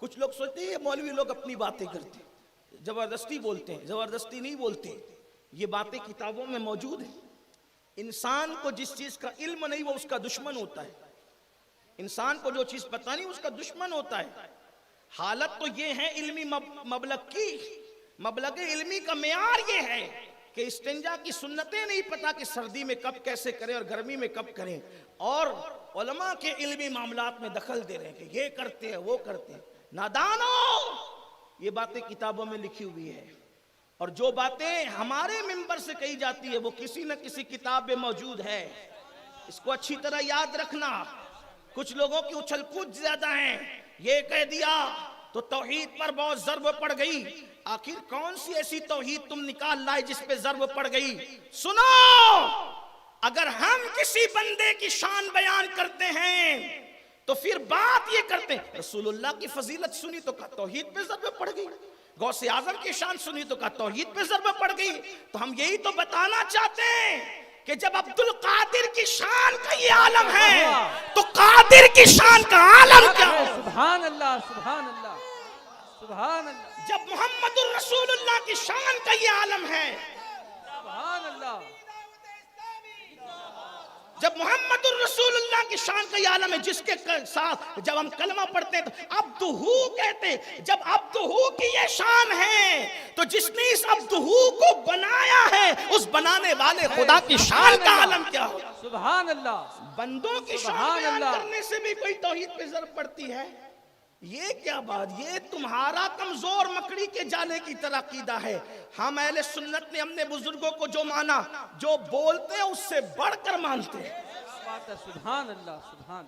कुछ लोग सोचते हैं ये मौलवी लोग अपनी बातें करते हैं, जबरदस्ती बोलते हैं। जबरदस्ती नहीं बोलते, ये बातें किताबों में मौजूद है। इंसान को जिस चीज का इल्म नहीं वो उसका दुश्मन होता है। इंसान को जो चीज पता नहीं उसका दुश्मन होता है। हालत तो ये है इल्मी मबलग की, मबलग इल्मी का मेयार ये है कि इस्तिंजा की सुन्नतें नहीं पता कि सर्दी में कब कैसे करें और गर्मी में कब करें, और उलमा के इल्मी मामलात में दखल दे रहे हैं कि ये करते हैं वो करते हैं। नादानो, ये बातें किताबों में लिखी हुई है, और जो बातें हमारे मिंबर से कही जाती है वो किसी न किसी किताब में मौजूद है। इसको अच्छी तरह याद रखना। कुछ लोगों की उछल कूद ज्यादा है, ये कह दिया तो तौहीद पर बहुत ज़र्ब पड़ गई। आखिर कौन सी ऐसी तौहीद तुम निकाल लाए जिस पे ज़र्ब पड़ गई? सुनो, अगर हम किसी बंदे की शान बयान करते हैं तो फिर बात ये करते हैं रसूलुल्लाह की फजीलत सुनी तो कहा तौहीद पे ज़र्ब पड़ गई, गौसे आजम की शान सुनी तो कहा तौहीद पे ज़र्ब पड़ गई। तो हम यही तो बताना चाहते हैं कि जब अब्दुल कादिर की शान का ये आलम है तो कादिर की शान का आलम क्या है? सुभान अल्लाह, सुभान अल्लाह, सुभान अल्लाह। जब मोहम्मदुर रसूलुल्लाह की शान का ये आलम है, सुभान अल्लाह, जब मोहम्मदुर रसूलुल्लाह की शान का ये आलम है, जिसके साथ जब हम कलमा पढ़ते हैं तो अब्दुहू कहते हैं। जब अब्दुहू की ये शान है तो जिसने इस अब्दुहू को बनाया है उस बनाने वाले खुदा की शान का आलम क्या हो? सुभान अल्लाह। बंदों की शान बयान करने से भी कोई तौहीद पे ज़र्ब पड़ती है? ये क्या बात? ये तुम्हारा कमजोर मकड़ी के जाले की तरह अकीदा है। हम अहले सुन्नत ने हमने बुजुर्गों को जो माना, जो बोलते हैं उससे बढ़कर मानते हैं। सुभान अल्लाह, सुभान।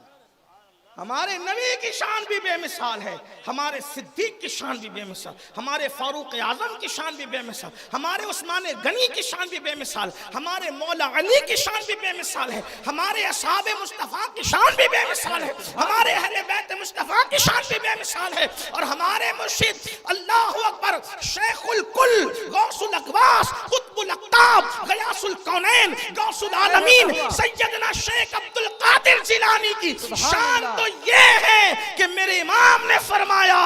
हमारे नबी की शान भी बेमिसाल है, हमारे सिद्दीक की शान भी बेमिसाल, हमारे फारूक आजम की शान भी बेमिसाल, हमारे उस्मान गनी की शान भी बेमिसाल, हमारे मौला अली की शान भी बेमिसाल है, हमारे असहाबे मुस्तफ़ा की शान भी बेमिसाल है, हमारे अहले बैत मुस्तफ़ा की शान भी बेमिसाल है, और हमारे मुर्शिद अल्लाहु अकबर शेखुल कुल गौसुल अकवास कुतुबुल अक्ताब गयासुल कौनैन गौसुल आलमीन सैयदना शेख अब्दुल कादिर जिलानी की शान तो ये है कि मेरे इमाम ने फरमाया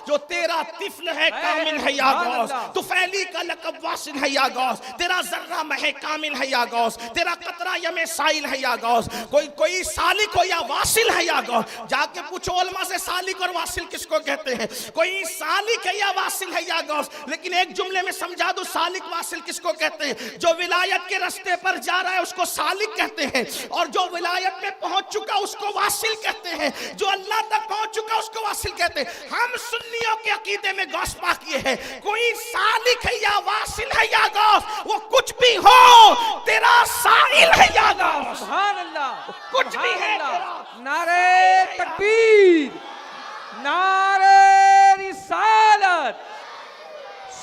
जो तेरा तिफ्ल है कामिल है या गौस, तुफैली का लक़ब वासिल है या गौस, तेरा जर्रा महे कामिल है या गौस, तेरा कतरा यमे साइल है या गौस, कोई सालिक हो या वासिल है या गौस। जाके पूछो उलमा से सालिक और वासिल किसको कहते हैं? कोई सालिक है या वासिल है या गौस। लेकिन एक जुमले में समझा दो सालिक वासिल किसको कहते हैं? जो विलायत के रास्ते पर जा रहा है उसको सालिक कहते हैं, और जो विलायत में पहुंच चुका उसको वासिल कहते हैं, जो अल्लाह तक पहुंच चुका उसको वासिल कहते हैं। हम सुन्नियों के अकीदे में गौस पाक ये है, कोई सालिक है या वासिल है या गौस, वो कुछ भी हो तेरा साइल है या गौस। सुभान अल्लाह, कुछ भी है। नारे तकबीर, नारे रिसालत,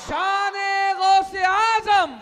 शाने गौसे आजम,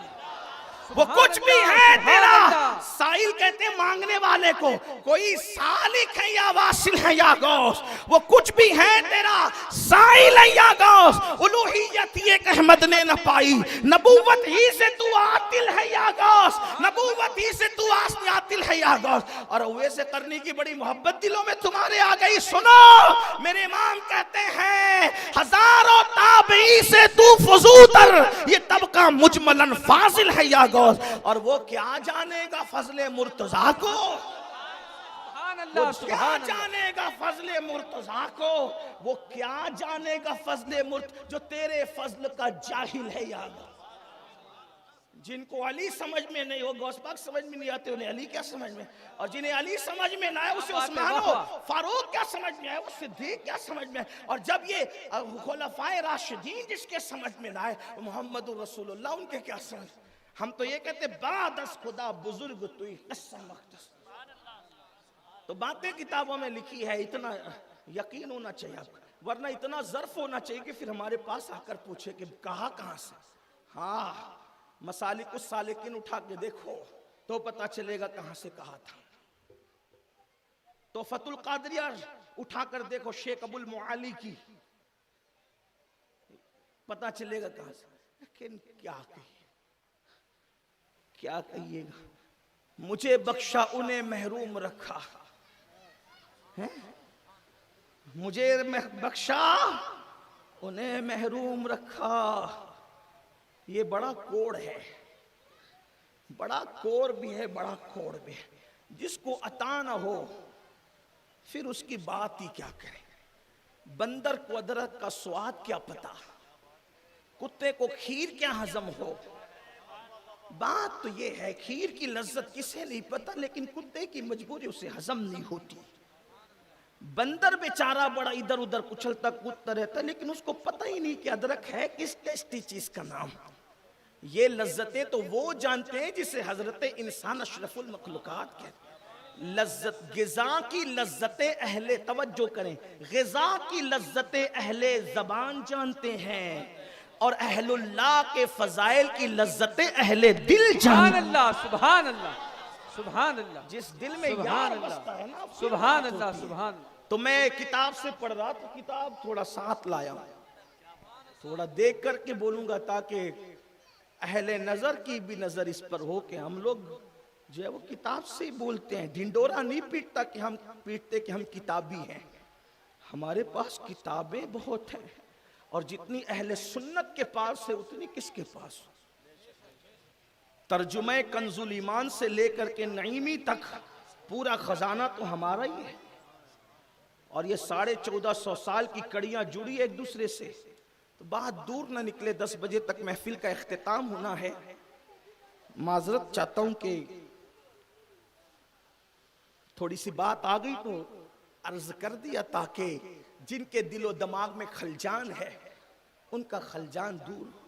वो कुछ भी है तेरा साइल कहते हैं मांगने वाले को। कोई सालिक है या वासिल है या गौस, वो कुछ भी है तेरा साइल है या गौस। उलूहियत ये अहमद ने न पाई, नबूवत ही से तू आतिल है या गौस, नबूवत ही से तू आतिल है या गौस। और वैसे करने की बड़ी मोहब्बत दिलों में तुम्हारे आ गई। सुनो, मेरे इमाम कहते हैं हजारों ताबई से तू फजूतर, ये तबका मुजमलन फाजिल है या गौस। और वो क्या जानेगा फजले मुर्तजा को, वो क्या जानेगा फजले मुर्तजा को, वो क्या जानेगा फजले जो तेरे फजल का जाहिल है याद। जिनको अली समझ में नहीं हो, गौस पाक समझ में नहीं आते, उन्हें अली क्या समझ में, और जिन्हें अली समझ में ना आए उसे उस्मान फारूक क्या समझ में आए, वो सिद्दीक क्या समझ में आए, और जब ये खुलफाए राशिदीन जिसके समझ में ना आए मोहम्मदुर रसूलुल्लाह उनके क्या समझ। हम तो ये कहते बादस खुदा बुजुर्ग तुई कसम मखदस। तो बातें किताबों में लिखी है, इतना यकीन होना चाहिए आपका, वरना इतना ज़र्फ होना चाहिए कि फिर हमारे पास आकर पूछे कि कहाँ से। हाँ, मसालिक उस सालिकिन उठा के देखो तो पता चलेगा कहाँ से कहा था। तो फतुल कादरिया उठाकर देखो शेख अबुल मुआली की, पता चलेगा कहाँ से। लेकिन क्या कहिएगा, मुझे बख्शा उन्हें महरूम रखा है, मुझे बख्शा, उन्हें महरूम रखा। ये बड़ा कोड़ है, बड़ा कोड़ भी है, बड़ा कोड़ भी है। जिसको अता न हो फिर उसकी बात ही क्या करे। बंदर को अदरक का स्वाद क्या पता, कुत्ते को खीर क्या हजम हो। बात तो ये है, खीर की लज्जत किसे नहीं पता, लेकिन कुत्ते की मजबूरी उसे हजम नहीं होती। बंदर बेचारा बड़ा इधर उधर कुचलता कूदता रहता, लेकिन उसको पता ही नहीं कि अदरक है किस टेस्टी चीज का नाम। ये लज्जतें तो वो जानते हैं जिसे हजरत इंसान अशरफुल मखलूकात कहते हैं। लज्जत गिज़ा की लज्जतें अहले, तवज्जो करें, गिज़ा की लज्जतें अहले ज़बान जानते हैं और अहलुल्लाह के फजाइल की लज्जतें अहले दिल जानते हैं। अल्लाह, सुभान अल्लाह, सुभान अल्लाह। जिस दिल में सुभान यार अल्लाह, बसता है ना, सुभान अल्लाह, सुभान। तो मैं किताब से पढ़ रहा था, किताब थोड़ा साथ लाया, थोड़ा देख करके बोलूंगा ताकि अहले नजर की भी नजर इस पर हो कि हम लोग जो है वो किताब से ही बोलते हैं। ढिंडोरा नहीं पीटता कि हम पीटते कि हम किताबी हैं। हमारे पास किताबें बहुत हैं और जितनी अहले सुन्नत के पास है उतनी किसके पास। तर्जुमे कंजुल ईमान से लेकर के नईमी तक पूरा खजाना तो हमारा ही है। और ये 1450 साल की कड़ियां जुड़ी एक दूसरे से, तो बात दूर ना निकले। 10 बजे तक महफिल का इख्तिताम होना है। माजरत चाहता हूं कि थोड़ी सी बात आ गई तो अर्ज कर दिया, ताकि जिनके दिलो दिमाग में खलजान है उनका खलजान दूर हो।